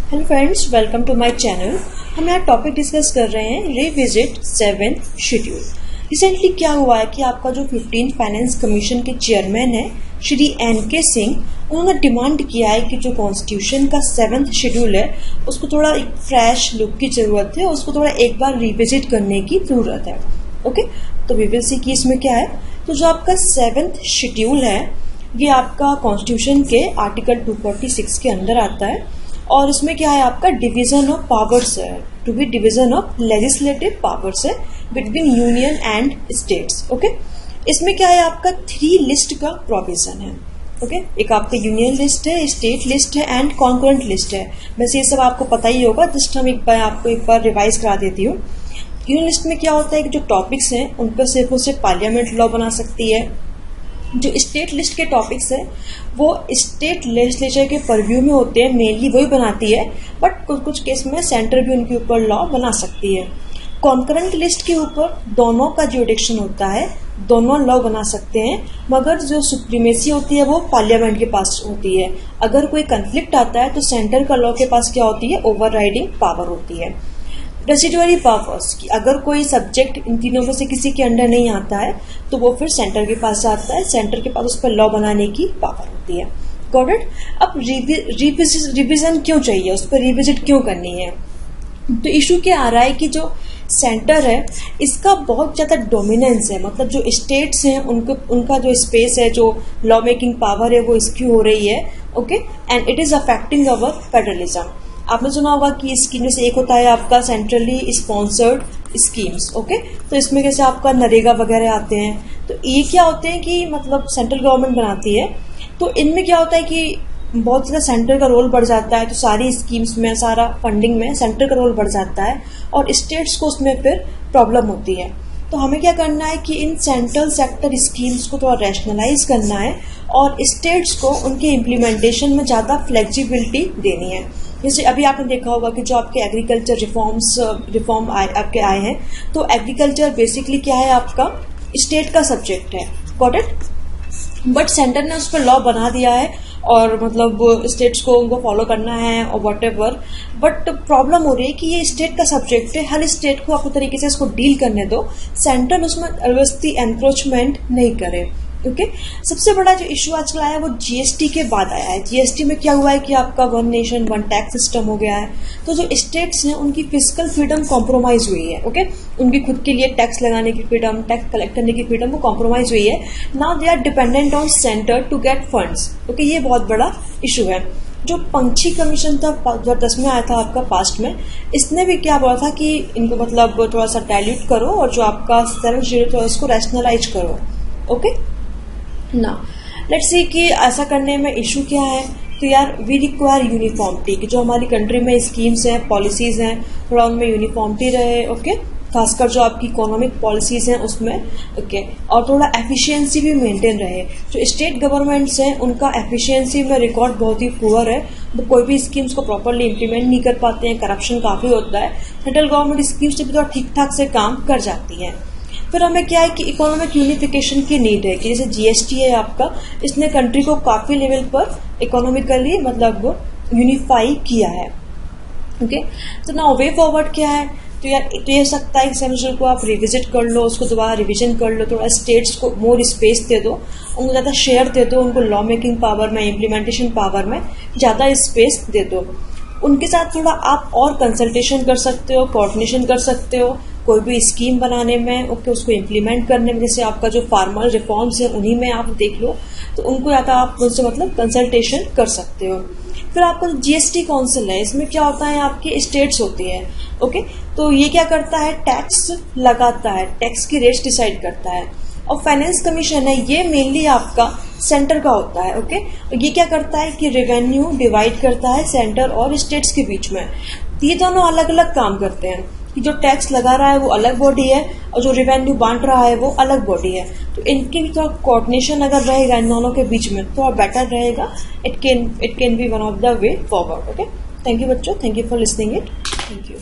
Hello friends, welcome to my channel. हम यहाँ topic discuss कर रहे हैं रिविजिट 7th शेड्यूल। रिसेंटली क्या हुआ है कि आपका जो 15th फाइनेंस कमीशन के चेयरमैन है श्री एन.के. सिंह, उन्होंने डिमांड किया है कि जो कॉन्स्टिट्यूशन का 7th शेड्यूल है उसको थोड़ा एक फ्रेश लुक की जरूरत है, उसको थोड़ा एक बार रिविजिट करने की जरूरत है। ओके, तो वी विल सी कि इसमें क्या है। तो जो आपका 7th शेड्यूल है ये आपका कॉन्स्टिट्यूशन के आर्टिकल 246 के अंदर आता है और इसमें क्या है आपका डिवीजन ऑफ पावर्स है, to be division of legislative powers है between union and states. Okay, इसमें क्या है आपका 3 लिस्ट का प्रोविजन है। ओके, एक आपका यूनियन लिस्ट है, स्टेट लिस्ट है एंड कॉन्करेंट लिस्ट है। वैसे ये सब आपको पता ही होगा, जस्ट हम आपको एक बार रिवाइज करा देती हूँ। यूनियन लिस्ट में क्या होता है कि जो टॉपिक्स हैं उन पर सिर्फ और सिर्फ पार्लियामेंट लॉ बना सकती है। जो स्टेट लिस्ट के टॉपिक्स है वो स्टेट लेजिस्लेचर के परव्यू में होते हैं, मेनली वही बनाती है, बट कुछ कुछ केस में सेंटर भी उनके ऊपर लॉ बना सकती है। कॉन्करेंट लिस्ट के ऊपर दोनों का जुडिक्शन होता है, दोनों लॉ बना सकते हैं, मगर जो सुप्रीमेसी होती है वो पार्लियामेंट के पास होती है। अगर कोई कंफ्लिक्ट आता है तो सेंटर का लॉ के पास क्या होती है, ओवरराइडिंग पावर होती है। रेसिडुअरी पावर्स की अगर कोई सब्जेक्ट इन तीनों में से किसी के अंडर नहीं आता है तो वो फिर सेंटर के पास जाता है, सेंटर के पास उस पर लॉ बनाने की पावर होती है। Got it. अब रिविजन क्यों चाहिए, उस पर रिविजिट क्यों करनी है? तो इशू क्या आ रहा है कि जो सेंटर है इसका बहुत ज्यादा डोमिनेंस है, मतलब जो स्टेट्स हैं उनका जो स्पेस है, जो लॉ मेकिंग पावर है वो स्क्यू हो रही है। Okay, and it is affecting our federalism. आपने सुना होगा कि स्कीम में से एक होता है आपका सेंट्रली स्पॉन्सर्ड स्कीम्स। ओके, तो इसमें कैसे आपका नरेगा वगैरह आते हैं, तो ये क्या होते हैं कि मतलब सेंट्रल गवर्नमेंट बनाती है, तो इनमें क्या होता है कि बहुत ज़्यादा सेंटर का रोल बढ़ जाता है, तो सारी स्कीम्स में, सारा फंडिंग में सेंटर का रोल बढ़ जाता है और स्टेट्स को उसमें फिर प्रॉब्लम होती है। तो हमें क्या करना है कि इन सेंट्रल सेक्टर स्कीम्स को थोड़ा रैशनलाइज करना है और स्टेट्स को उनके इम्प्लीमेंटेशन में ज़्यादा फ्लेक्सिबिलिटी देनी है। जैसे अभी आपने देखा होगा कि जो आपके एग्रीकल्चर रिफॉर्म आपके आए हैं, तो एग्रीकल्चर बेसिकली क्या है आपका स्टेट का सब्जेक्ट है। Got it. बट सेंटर ने उस पर लॉ बना दिया है और मतलब स्टेट्स को उनको फॉलो करना है और वट एवर। बट प्रॉब्लम हो रही है कि ये स्टेट का सब्जेक्ट है, हर स्टेट को अपने तरीके से इसको डील करने दो, सेंटर उसमें अवस्थी एनक्रोचमेंट नहीं करे। ओके, सबसे बड़ा जो इशू आजकल आया है वो जीएसटी के बाद आया है। जीएसटी में क्या हुआ है कि आपका 1 नेशन 1 टैक्स सिस्टम हो गया है, तो जो स्टेट्स हैं उनकी फिजिकल फ्रीडम कॉम्प्रोमाइज हुई है। ओके, उनकी खुद के लिए टैक्स लगाने की फ्रीडम, टैक्स कलेक्ट करने की फ्रीडम वो कॉम्प्रोमाइज हुई है। Now they are dependent on centre to get funds. Okay, ये बहुत बड़ा इशू है। जो पंछी कमीशन था 2010 में आया था आपका पास्ट में, इसने भी क्या बोला था कि इनको मतलब थोड़ा सा डाइल्यूट करो और जो आपका 7th शेड्यूल है उसको रैशनलाइज करो। ओके ना, लेट्स सी कि ऐसा करने में इशू क्या है। तो यार वी रिक्वायर यूनिफॉर्मिटी, कि जो हमारी कंट्री में स्कीम्स हैं, पॉलिसीज हैं, थोड़ा उनमें यूनिफॉर्मिटी रहे। ओके, खासकर जो आपकी इकोनॉमिक पॉलिसीज हैं उसमें। ओके, और थोड़ा एफिशिएंसी भी मेंटेन रहे। जो स्टेट गवर्नमेंट्स हैं उनका एफिशिएंसी में रिकॉर्ड बहुत ही पुअर है, वो कोई भी स्कीम्स को प्रॉपरली इंप्लीमेंट नहीं कर पाते हैं, करप्शन काफी होता है। सेंट्रल गवर्नमेंट स्कीम्स भी थोड़ा ठीक ठाक से काम कर जाती है। फिर हमें क्या है कि इकोनॉमिक यूनिफिकेशन की नीड है, कि जैसे जीएसटी है आपका, इसने कंट्री को काफी लेवल पर इकोनॉमिकली मतलब यूनिफाई किया है। ओके, तो नाउ वे फॉरवर्ड क्या है। तो यार तो ये सकता है कि सेमेस्टर को आप रिविजिट कर लो, उसको दोबारा रिवीजन कर लो, थोड़ा स्टेट्स को मोर स्पेस दे दो, उनको ज़्यादा शेयर दे दो, उनको लॉ मेकिंग पावर में, इम्प्लीमेंटेशन पावर में ज़्यादा स्पेस दे दो। उनके साथ थोड़ा आप और कंसल्टेशन कर सकते हो, कोऑर्डिनेशन कर सकते हो कोई भी स्कीम बनाने में। ओके, उसको इम्प्लीमेंट करने में, जैसे आपका जो फार्मल रिफॉर्म्स है उन्हीं में आप देख लो, तो उनको ज़्यादा आप उनसे मतलब कंसल्टेशन कर सकते हो। फिर आपका जो जीएसटी काउंसिल है, इसमें क्या होता है आपकी स्टेट्स होती है। ओके, तो ये क्या करता है, टैक्स लगाता है, टैक्स की रेट्स डिसाइड करता है। और फाइनेंस कमीशन है, ये मेनली आपका सेंटर का होता है। ओके, ये क्या करता है कि रेवेन्यू डिवाइड करता है सेंटर और स्टेट्स के बीच में। ये दोनों अलग अलग काम करते हैं, कि जो टैक्स लगा रहा है वो अलग बॉडी है और जो रेवेन्यू बांट रहा है वो अलग बॉडी है। तो इनके भी थोड़ा कोऑर्डिनेशन अगर रहेगा इन दोनों के बीच में तो बेटर रहेगा। It can be one of the way forward. Okay, thank you बच्चों, thank you for listening it, thank you.